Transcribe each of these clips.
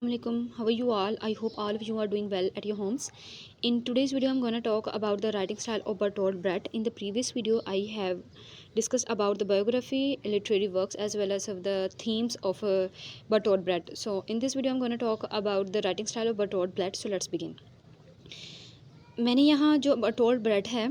Assalamualaikum. How are you all? I hope all of you are doing well at your homes. In today's video, I'm going to talk about the writing style of Bertolt Brecht. In the previous video, I have discussed about the biography, literary works, as well as of the themes of Bertolt Brecht. So in this video, I'm going to talk about the writing style of Bertolt Brecht. So let's begin. मैंने यहाँ जो Bertolt bread है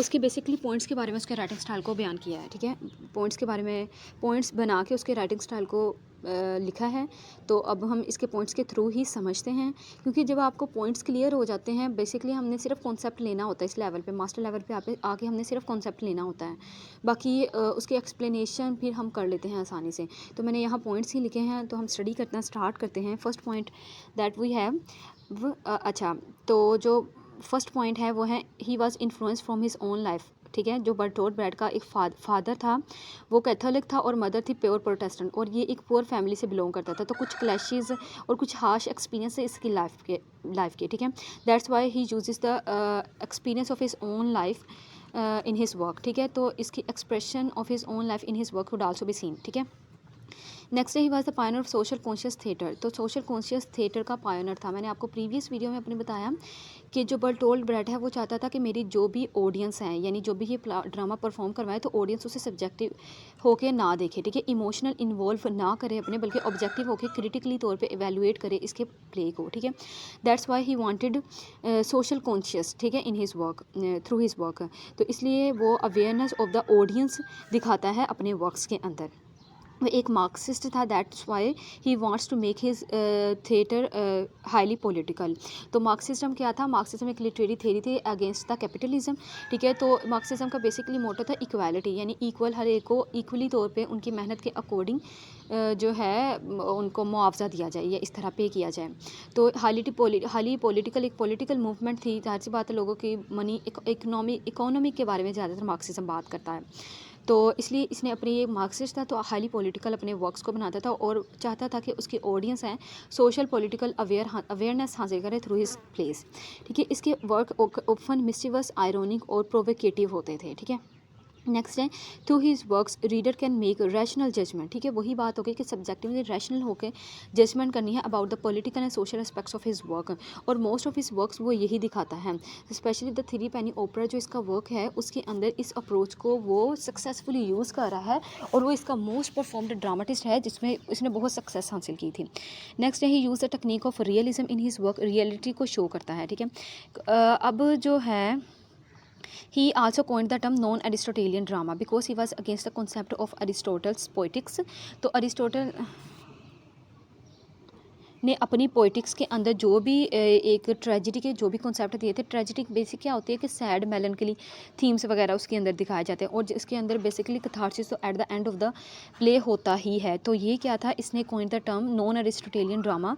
उसके basically points के बारे में उसके writing style को बयान किया है। ठीक है, पॉइंट्स के बारे में पॉइंट्स बना के उसके राइटिंग स्टाइल को लिखा है। तो अब हम इसके पॉइंट्स के थ्रू ही समझते हैं, क्योंकि जब आपको पॉइंट्स क्लियर हो जाते हैं, बेसिकली हमने सिर्फ कॉन्सेप्ट लेना होता है। इस लेवल पे, मास्टर लेवल पे आके हमने सिर्फ कॉन्सेप्ट लेना होता है, बाकी उसकी एक्सप्लेनेशन फिर हम कर लेते हैं आसानी से। तो मैंने यहाँ पॉइंट्स ही लिखे हैं, तो हम स्टडी करना स्टार्ट करते हैं। First point that we have तो जो फर्स्ट पॉइंट है वो है he was influence from his own life. ठीक है, जो बर्टोल्ट ब्रेट का एक फादर था वो कैथोलिक था और मदर थी प्योर प्रोटेस्टेंट, और ये एक पुअर फैमिली से बिलोंग करता था। तो कुछ क्लैशेस और कुछ हार्श एक्सपीरियंस है इसकी लाइफ के। ठीक है, that's why he uses the experience of his own life in his work. ठीक है, तो इसकी expression of his own life in his work would also be seen. ठीक है, next he was the Pioneer of social conscious theatre. तो social conscious theatre का Pioneer था। मैंने आपको प्रीवियस वीडियो में अपने बताया कि जो बर्टोल्ट ब्रेट है वो चाहता था कि मेरी जो भी ऑडियंस हैं, यानी जो भी ये ड्रामा परफॉर्म करवाए, तो ऑडियंस उसे सब्जेक्टिव होके ना देखे। ठीक है, इमोशनल इन्वॉल्व ना करे अपने, बल्कि ऑब्जेक्टिव होके क्रिटिकली तौर पे एवेलुएट करे इसके प्ले को। ठीक है, that's why he wanted social conscious. ठीक है, इन his work, through his work. तो इसलिए वो अवेयरनेस ऑफ द ऑडियंस दिखाता है अपने वर्क्स के अंदर। वो एक मार्क्सिस्ट था, that's why he wants to make his theatre highly political. तो मार्क्सिज्म क्या था? मार्क्सिज्म एक लिटरेरी थ्योरी थी अगेंस्ट द कैपिटलिज्म। ठीक है, तो मार्क्सिज्म का बेसिकली मोटो था इक्वालिटी, यानी इक्वल, हर एक को इक्वली तौर पे उनकी मेहनत के अकॉर्डिंग जो है उनको मुआवजा दिया जाए या इस तरह पे किया जाए। तो हाईली पॉलिटिकल एक पॉलिटिकल मूवमेंट थी। जाहिर सी बात है, लोगों की मनी इकोनॉमी के बारे में ज़्यादातर मार्क्सिज्म बात करता है। तो इसलिए इसने अपनी ये मार्क्सिस्ट था, तो हाईली पॉलिटिकल अपने वर्क्स को बनाता था और चाहता था कि उसकी ऑडियंस हैं सोशल पॉलिटिकल अवेयरनेस हासिल करे थ्रू हिज प्लेस। ठीक है, इसके वर्क ओपन मिस्टीवस, आयरोनिक और प्रोवोकेटिव होते थे। ठीक है, नेक्स्ट है through his works reader can make rational judgement. ठीक है, वही बात हो गई कि सब्जेक्टिवली रैशनल होकर जजमेंट करनी है about the political and social aspects of his work, और मोस्ट ऑफ हिज वर्क्स वो यही दिखाता है। स्पेशली द थ्री पेनी ओपरा जो इसका वर्क है, उसके अंदर इस अप्रोच को वो सक्सेसफुली यूज़ कर रहा है, और वो इसका मोस्ट परफॉर्म्ड ड्रामाटिस्ट है जिसमें इसने बहुत सक्सेस हासिल की थी। नेक्स्ट है he use the technique of realism in his work, reality को शो करता है। ठीक है, अब जो है he also coined the term non-Aristotelian drama because he was against the concept of Aristotle's poetics. तो अरिस्टोटल ने अपनी पोइटिक्स के अंदर जो भी एक ट्रेजिडी के जो भी कॉन्सेप्ट दिए थे, ट्रेजिडी बेसिक क्या होती है कि सैड मेलनकली थीम्स वगैरह उसके अंदर दिखाए जाते हैं, और जिसके अंदर बेसिकली कथार्सिस तो at the end of the play होता ही है। तो ये क्या था, इसने coin the term non Aristotelian drama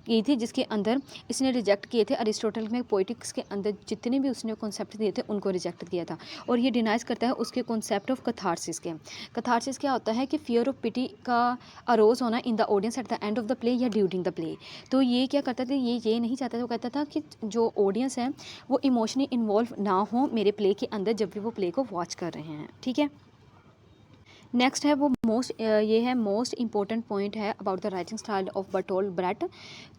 की थी, जिसके अंदर इसने रिजेक्ट किए थे अरिस्टोटल में पोइटिक्स के अंदर जितने भी उसने कॉन्सेप्ट दिए थे उनको रिजेक्ट किया था, और ये डिनाइज करता है उसके कॉन्सेप्ट ऑफ कथार्सिस के। कथार्सिस क्या होता है कि फियर ऑफ पिटी का अरोज होना in the audience at the end of the play या ड्यूरिंग द प्ले। तो ये क्या करता था, ये नहीं चाहता था, वो कहता था कि जो ऑडियंस है वो इमोशनली इन्वॉल्व ना हो मेरे प्ले के अंदर जब भी वो प्ले को वॉच कर रहे हैं। ठीक है, नेक्स्ट है वो ये है मोस्ट इंपॉर्टेंट पॉइंट है about the writing style of Bertolt Brecht.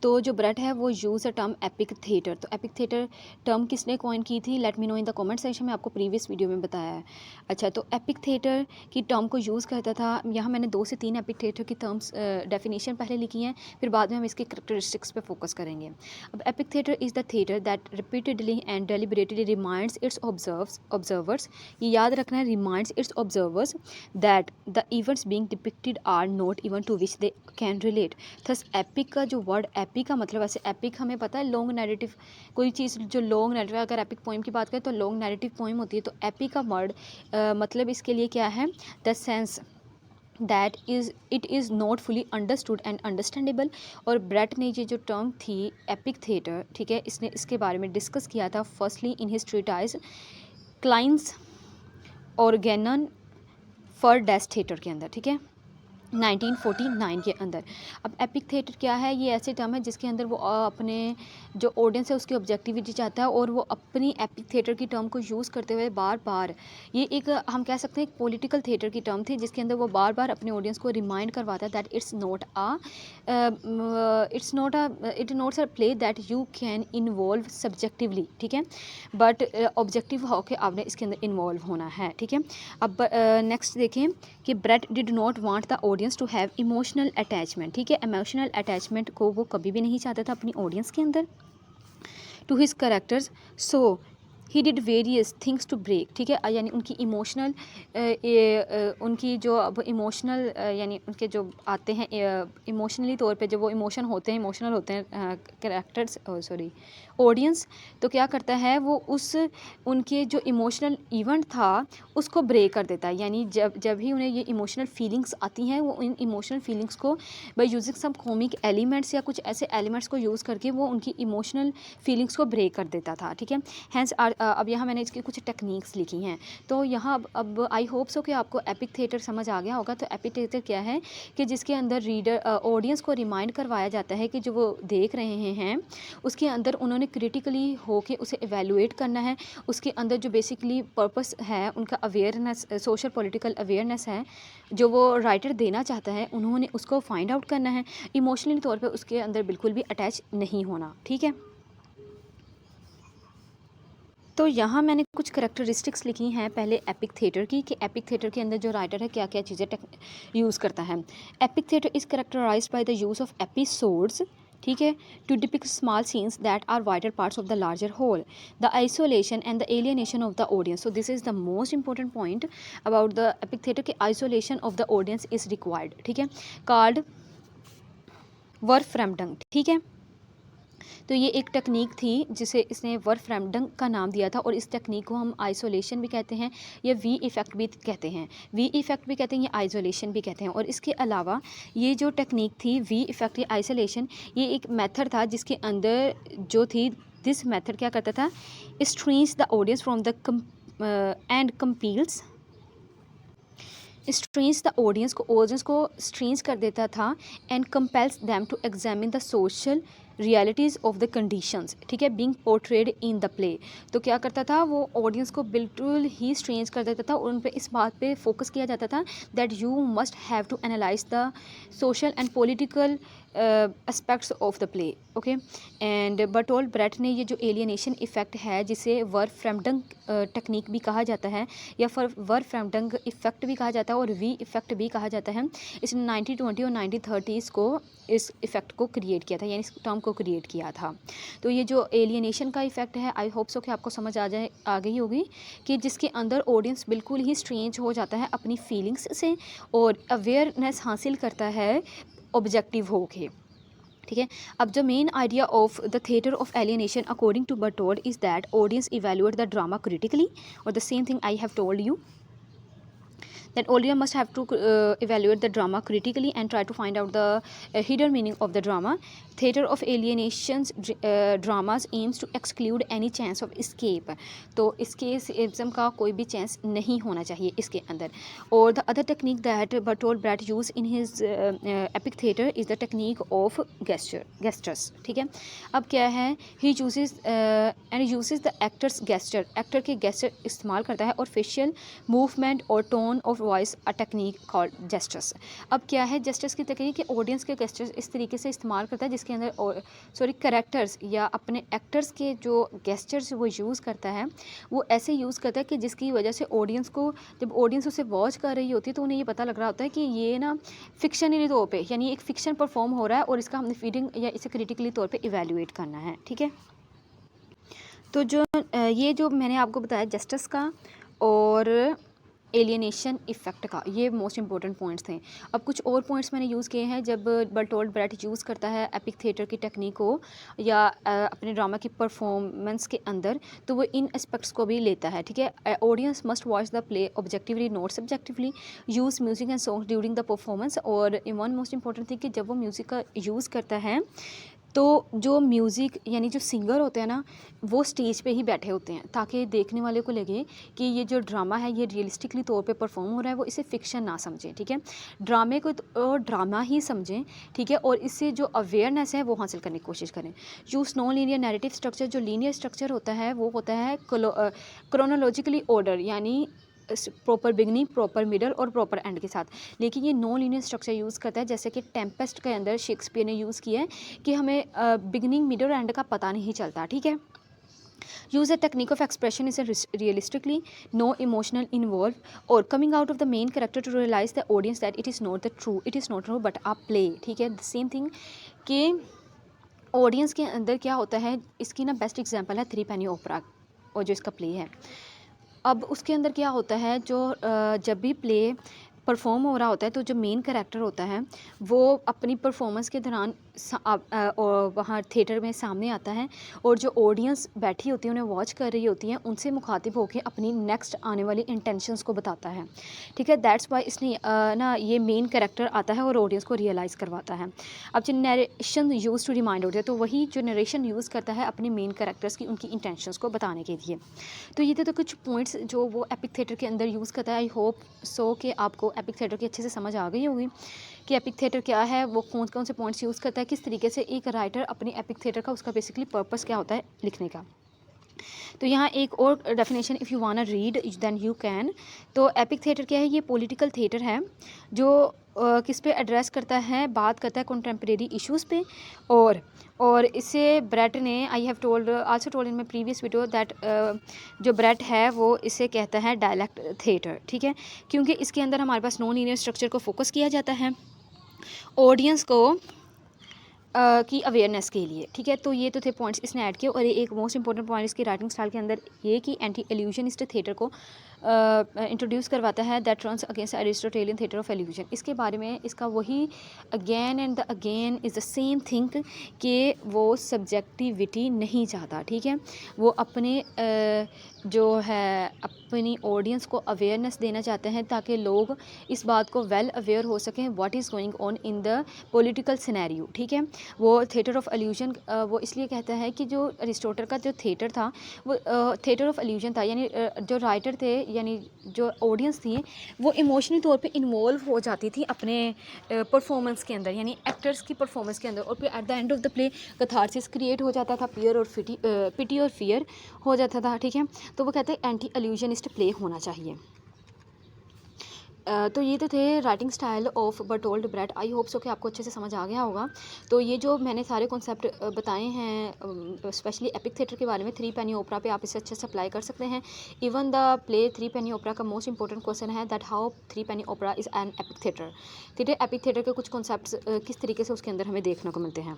तो जो ब्रेट है वो use a term epic theatre. तो एपिक थिएटर टर्म किसने कॉइन की थी? Let me know in the comment section में, आपको प्रीवियस वीडियो में बताया है। अच्छा, तो एपिक थिएटर की टर्म को यूज़ करता था। यहाँ मैंने 2 से 3 एपिक थिएटर की टर्म्स डेफिनेशन पहले लिखी हैं, फिर बाद में हम इसके करेक्टरिस्टिक्स पे फोकस करेंगे। अब epic theatre is the theatre that repeatedly and deliberately reminds it's observers, ये याद रखना है, reminds it's observers that the events being depicted are not even to which they can relate. thus epic का जो word epic का मतलब, ऐसे epic हमें पता है लॉन्ग नैरेटिव, कोई चीज़ जो लॉन्ग नैरेटिव, अगर epic पोइम की बात करें तो लॉन्ग नैरेटिव पोइम होती है। तो epic का वर्ड मतलब इसके लिए क्या है? The sense that is it is not fully understood and understandable. और ब्रेट ने ये जो टर्म थी एपिक थिएटर, ठीक है, इसने इसके बारे में डिस्कस किया था firstly in his treatise Kleines Organon fur das Theater के अंदर। ठीक है, 1949 के अंदर। अब एपिक थिएटर क्या है? ये ऐसे टर्म है जिसके अंदर वो अपने जो ऑडियंस है उसकी ऑब्जेक्टिविटी चाहता है और वो अपनी एपिक थिएटर की टर्म को यूज़ करते हुए बार बार, ये एक हम कह सकते हैं एक पॉलिटिकल थिएटर की टर्म थी जिसके अंदर वो बार बार अपने ऑडियंस को रिमाइंड करवाता है that it not a play that you can involve subjectively, ठीक है, बट ऑब्जेक्टिव होके आपने इसके अंदर इन्वॉल्व होना है, ठीक है। अब नेक्स्ट देखें कि Brecht did not want the audience to have emotional attachment, ठीक है, इमोशनल अटैचमेंट को वो कभी भी नहीं चाहता था अपनी ऑडियंस के अंदर to his characters, so he did various things to break, ठीक है, यानी उनकी इमोशनल उनकी जो अब इमोशनल यानी उनके जो आते हैं इमोशनली तौर पे जब वो इमोशनल होते हैं करेक्टर्स सॉरी ऑडियंस, तो क्या करता है वो उस उनके जो इमोशनल इवेंट था उसको ब्रेक कर देता है, यानी जब ही उन्हें ये इमोशनल फीलिंग्स आती हैं वो इन इमोशनल फीलिंग्स को by using some comic elements या कुछ ऐसे एलिमेंट्स को यूज़ करके वो उनकी इमोशनल फीलिंग्स को ब्रेक कर देता था, ठीक है। हैंस अब यहाँ मैंने इसकी कुछ टेक्निक्स लिखी हैं, तो यहाँ अब आई होप सो कि आपको एपिक थिएटर समझ आ गया होगा। तो एपिक थिएटर क्या है कि जिसके अंदर रीडर ऑडियंस को रिमाइंड करवाया जाता है कि जो वो देख रहे हैं उसके अंदर उन्होंने क्रिटिकली होके उसे एवेलुएट करना है, उसके अंदर जो बेसिकली पर्पस है उनका अवेयरनेस, सोशल पॉलिटिकल अवेयरनेस है जो वो राइटर देना चाहता है, उन्होंने उसको फाइंड आउट करना है, इमोशनली तौर पे उसके अंदर बिल्कुल भी अटैच नहीं होना, ठीक है। तो यहाँ मैंने कुछ करेक्टरिस्टिक्स लिखी हैं पहले एपिक थिएटर की, कि एपिक थिएटर के अंदर जो राइटर है क्या क्या चीज़ें यूज़ करता है। Epic theatre is characterized by the use of episodes, ठीक है, to depict small scenes that are vital parts of the larger whole, the isolation and the alienation of the audience. So this is the most important point about the epic theatre कि isolation of the audience is required, ठीक है, called वर्फ्रेमडंग, ठीक है। तो ये एक technique थी जिसे इसने वर्फ्रेमडंग का नाम दिया था और इस टेक्निक को हम आइसोलेशन भी कहते हैं या वी इफ़ेक्ट भी कहते हैं, वी इफ़ेक्ट भी कहते हैं या आइसोलेशन भी कहते हैं। और इसके अलावा ये जो टेक्निक थी वी इफ़ेक्ट या आइसोलेशन, ये एक मेथड था जिसके अंदर जो थी दिस मेथड क्या करता था, estranges the audience from the end compels, estranges the audience को स्ट्रीन्स कर देता था and compels them to examine the social realities of the conditions, ठीक है, being portrayed in the play. तो क्या करता था वो ऑडियंस को बिल्कुल ही स्ट्रेंज कर देता था और उन पे इस बात पे फोकस किया जाता था that you must have to analyse the social and political aspects of the play, okay. And Bertolt Brecht ने ये जो एलियनेशन इफ़ेक्ट है जिसे वर्फ्रेमडंग टेक्निक भी कहा जाता है या फिर वर्फ्रेमडंग इफ़ेक्ट भी कहा जाता है और वी इफ़ेक्ट भी कहा जाता है, इसने 1920 और 1930s को इस इफ़ेक्ट को क्रिएट किया था, यानी इस टर्म को क्रिएट किया था। तो ये जो एलियनेशन का इफ़ेक्ट है आई होप सो कि आपको समझ आ गई होगी कि जिसके अंदर ऑडियंस बिल्कुल ही स्ट्रेंज हो जाता है अपनी फीलिंग्स से और अवेयरनेस हासिल करता है ऑब्जेक्टिव होके, ठीक है। अब जो main idea of the theatre of alienation according to Bertolt is that audience evaluate the drama critically, और the same thing I have told you that audience must have to evaluate the drama critically and try to find out the hidden meaning of the drama. Theater of alienations dramas aims to exclude any chance of escape. तो escapism का कोई भी chance नहीं होना चाहिए इसके अंदर। और the other technique that Bertolt Brecht used in his epic theater is the technique of gestures, ठीक है। अब क्या है, he uses the actor's gesture, actor के gesture इस्तेमाल करता है और facial movement और tone of voice a technique called gestures. अब क्या है जेस्टर्स की तकनीक कि ऑडियंस के जेस्टर्स इस तरीके से इस्तेमाल करता है जिसके अंदर करेक्टर्स या अपने एक्टर्स के जो गेस्चर्स वो यूज़ करता है वो ऐसे यूज़ करता है कि जिसकी वजह से ऑडियंस को, जब ऑडियंस उसे वॉच कर रही होती है तो उन्हें ये पता लग रहा होता है कि ये ना फिक्शनली तौर पे, यानी एक फ़िक्शन परफॉर्म हो रहा है और इसका हमने फीडिंग या इसे क्रिटिकली तौर पे इवेल्युएट करना है, ठीक है। तो जो ये जो मैंने आपको बताया जस्टिस का और एलियनेशन इफ़ेक्ट का, ये मोस्ट इंपॉर्टेंट पॉइंट्स थे। अब कुछ और पॉइंट्स मैंने यूज़ किए हैं जब बर्टोल्ट ब्रेट यूज़ करता है एपिक थिएटर की टेक्निक को या अपने ड्रामा की परफॉर्मेंस के अंदर, तो वो इन एस्पेक्ट्स को भी लेता है, ठीक है। Audience must watch the play objectively not subjectively, use music and song during the performance. और वन मोस्ट इंपॉर्टेंट थिंग कि जब वो म्यूज़िक का यूज़ करता है तो जो म्यूज़िक यानी जो सिंगर होते हैं ना, वो स्टेज पे ही बैठे होते हैं ताकि देखने वाले को लगे कि ये जो ड्रामा है ये रियलिस्टिकली तौर पे परफॉर्म हो रहा है, वो इसे फिक्शन ना समझें, ठीक है। ड्रामे को तो ड्रामा ही समझें, ठीक है, और इससे जो अवेयरनेस है वो हासिल करने की कोशिश करें। Use non linear narrative structure, जो लीनियर स्ट्रक्चर होता है वो होता है क्रोनोलॉजिकली ऑर्डर, यानी प्रॉपर बिगनिंग, प्रॉपर मिडल और प्रॉपर एंड के साथ। लेकिन ये नॉन लीनियर स्ट्रक्चर यूज़ करता है, जैसे कि टेम्पेस्ट के अंदर शेक्सपियर ने यूज़ किया है कि हमें बिगनिंग मिडल और एंड का पता नहीं चलता, ठीक है। Use a technique of expression is a realistically no emotional involved or coming out of the main character to realize the audience that it is not true but a play, ठीक है। the same thing कि audience के अंदर क्या होता है, इसकी ना बेस्ट एग्जांपल है थ्री पेनी ओपरा और जो इसका प्ले है। अब उसके अंदर क्या होता है, जो जब भी प्ले परफॉर्म हो रहा होता है तो जो मेन कैरेक्टर होता है वो अपनी परफॉर्मेंस के दौरान वहाँ थिएटर में सामने आता है और जो ऑडियंस बैठी होती है उन्हें वॉच कर रही होती है उनसे मुखातिब होकर अपनी नेक्स्ट आने वाली इंटेंशंस को बताता है, ठीक है। दैट्स वाई इसलिए ना ये मेन कैरेक्टर आता है और ऑडियंस को रियलाइज़ करवाता है। अब जो नरेशन यूज़ टू रिमाइंड होती है, तो वही जो नरेशन यूज़ करता है अपने मेन कैरेक्टर्स की उनकी इंटेंशंस को बताने के लिए। तो ये तो कुछ पॉइंट्स जो वो एपिक थिएटर के अंदर यूज़ करता है। आई होप सो कि आपको एपिक थिएटर की अच्छे से समझ आ गई होगी कि एपिक थिएटर क्या है, वो कौन कौन से पॉइंट्स यूज़ करता है, किस तरीके से एक राइटर अपनी एपिक थिएटर का उसका बेसिकली पर्पस क्या होता है लिखने का। तो यहाँ एक और definition, if you want read then you can. तो एपिक थिएटर क्या है, ये पॉलिटिकल थिएटर है जो किस पे एड्रेस करता है, बात करता है कंटेम्प्रेरी इश्यूज़ पे। और इसे ब्रेट ने आई have told also told in my previous video that जो ब्रेट है वो इसे कहता है डायलेक्ट थिएटर, ठीक है, क्योंकि इसके अंदर हमारे पास नॉन लीनियर स्ट्रक्चर को फोकस किया जाता है ऑडियंस को की अवेयरनेस के लिए, ठीक है। तो ये तो थे पॉइंट्स इसने ऐड किए। और ये एक मोस्ट इंपॉर्टेंट पॉइंट इसकी राइटिंग स्टाइल के अंदर ये कि एंटी एल्यूजनिस्ट थिएटर को इंट्रोड्यूस करवाता है, that runs against Aristotelian theatre of illusion. इसके बारे में इसका वही again and the again is the same thing कि वो सब्जेक्टिविटी नहीं चाहता, ठीक है। वो अपने जो है अपनी ऑडियंस को अवेयरनेस देना चाहते हैं ताकि लोग इस बात को वेल अवेयर हो सकें what is going on in the political scenario, ठीक है। वो थिएटर ऑफ एल्यूजन वो इसलिए कहता है कि जो अरिस्टोटल का जो थिएटर था वो थिएटर ऑफ एल्यूजन था, यानी जो राइटर थे यानी जो ऑडियंस थी वो इमोशनली तौर पे इन्वॉल्व हो जाती थी अपने परफॉर्मेंस के अंदर, यानी एक्टर्स की परफॉर्मेंस के अंदर। और फिर at the end of the play catharsis create हो जाता था, पियर और पिटी और फियर हो जाता था, ठीक है। तो वो कहते हैं एंटी एल्यूजनिस्ट प्ले होना चाहिए। तो ये तो थे writing style of Bertolt Brecht. I hope so कि आपको अच्छे से समझ आ गया होगा। तो ये जो मैंने सारे कॉन्सेप्ट बताए हैं स्पेशली एपिक थिएटर के बारे में, थ्री पेनी ओपरा पे आप इसे अच्छे से अप्लाई कर सकते हैं। Even the play Threepenny Opera का मोस्ट इंपॉर्टेंट क्वेश्चन है that how Threepenny Opera is an epic theatre, ठीक है। एपिक थिएटर के कुछ कॉन्सेप्ट किस तरीके से उसके अंदर हमें देखने को मिलते हैं।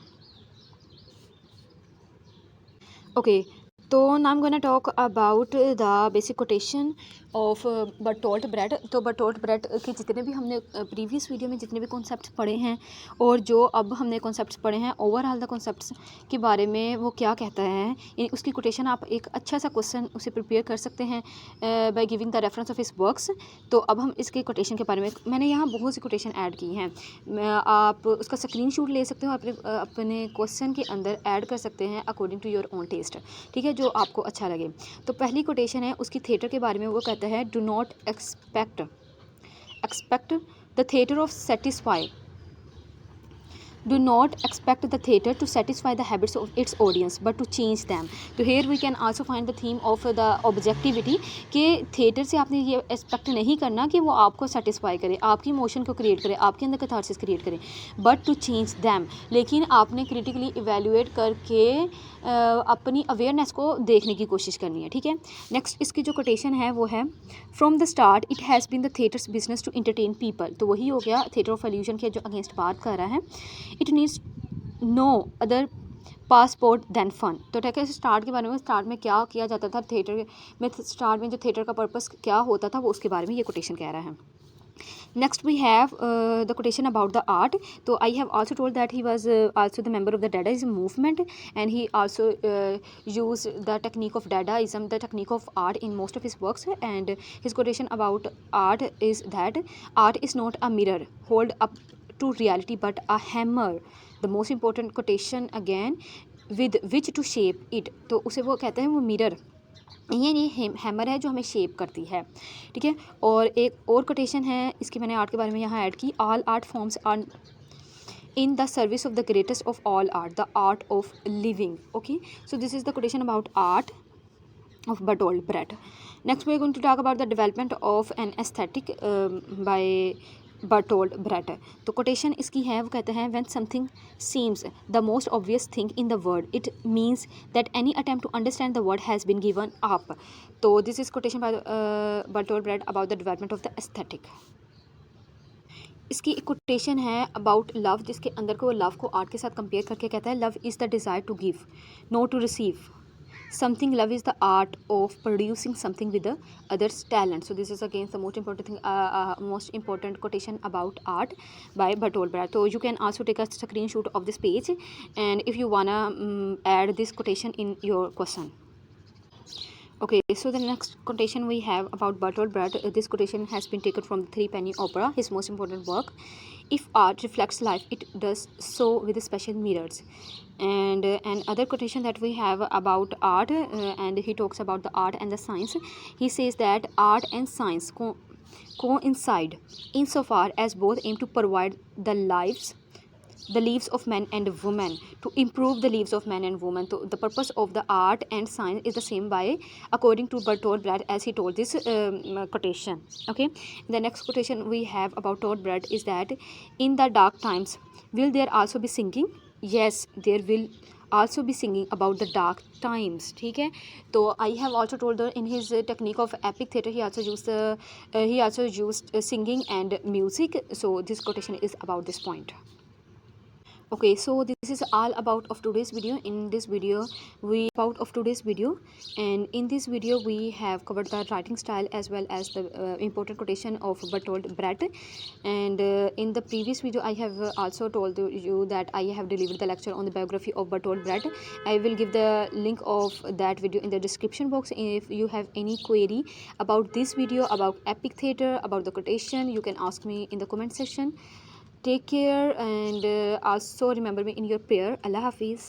ओके, तो now I am gonna talk about the basic quotation of Bertolt Brecht. तो बर्टोल्ट ब्रेट के जितने भी हमने प्रीवियस वीडियो में जितने भी कॉन्सेप्ट पढ़े हैं और जो अब हमने कॉन्सेप्ट्स पढ़े हैं, ओवरऑल द कॉन्सेप्ट्स के बारे में वो क्या कहता है, यानी उसकी कोटेशन आप एक अच्छा सा क्वेश्चन उसे प्रिपेयर कर सकते हैं by giving the reference of his works. तो अब हम इसके कोटेशन के बारे में, मैंने यहाँ बहुत सी कोटेशन ऐड की हैं, आप उसका स्क्रीनशॉट ले सकते हो, अपने क्वेश्चन के अंदर ऐड कर सकते हैं according to your own taste, ठीक है, जो आपको अच्छा लगे। तो पहली कोटेशन है उसकी थिएटर के बारे में, वो कहता है do not expect the theatre of satisfy do not expect the theatre to satisfy the habits of its audience but to change them। तो here we can also find the theme of the objectivity कि theatre से आपने ये expect नहीं करना कि वो आपको सेटिस्फाई करे, आपकी इमोशन को क्रिएट करे, आपके अंदर कैथारसिस क्रिएट करे, बट टू चेंज दैम, लेकिन आपने क्रिटिकली इवेल्युएट करके अपनी अवेयरनेस को देखने की कोशिश करनी है, ठीक है। नेक्स्ट इसकी जो कोटेशन है वो है from the start it has been the theatre's business to entertain people. तो वही हो गया थिएटर ऑफ एल्यूजन के जो अगेंस्ट बात कर रहा है। It needs no other passport than fun. तो ठीक है, स्टार्ट के बारे में, स्टार्ट में क्या किया जाता था थिएटर में, स्टार्ट में जो थिएटर का पर्पस क्या होता था वो उसके बारे में ये कोटेशन कह रहा है। Next we have the quotation about the art. So I have also told that he was also the member of the Dadaism movement, and he also used the technique of Dadaism, the technique of art in most of his works. And his quotation about art is that art is not a mirror hold up to reality but a hammer the most important quotation again with which to shape it, तो उसे वो कहते हैं वो mirror, ये hammer है जो हमें शेप करती है, ठीक है। और एक और कोटेशन है, इसकी मैंने आर्ट के बारे में यहाँ ऐड की, all art forms are in the service of the greatest of all art, the art of living. Okay, so this is the quotation about art of Bertolt Brecht. Next we are going to talk about the development of an aesthetic by Bertolt Brecht. तो quotation इसकी है, वो कहते हैं when something seems the most obvious thing in the world, it means that any attempt to understand the world has been given up. तो this is quotation by Bertolt Brecht about the development of the aesthetic. इसकी एक quotation है about love, जिसके अंदर को love को art के साथ कंपेयर करके कहता है love is the desire to give not to receive something, love is the art of producing something with others talent. So this is against the most important quotation about art by Bertolt Brecht. So you can also take a screenshot of this page and if you wanna add this quotation in your question. Okay, so the next quotation we have about Bertolt Brecht. This quotation has been taken from the Three Penny Opera, his most important work. If art reflects life, it does so with special mirrors. And another quotation that we have about art, and he talks about the art and the science. He says that art and science coincide insofar as both aim to provide the lives of men and women, to improve the lives of men and women. So the purpose of the art and science is the same by according to Bertolt Brecht, as he told this quotation. Okay, the next quotation we have about Bertolt Brecht is that in the dark times will there also be singing? Yes, there will also be singing about the dark times. ठीक है, तो I have also told her in his technique of epic theatre he also used singing and music. So this quotation is about this point. Okay, so this is all about of today's video. In this video and in this video we have covered the writing style as well as the important quotation of Bertolt Brecht. And in the previous video I have also told you that I have delivered the lecture on the biography of Bertolt Brecht. I will give the link of that video in the description box. If you have any query about this video, about epic theatre, about the quotation, you can ask me in the comment section. Take care and also remember me in your prayer. Allah Hafiz.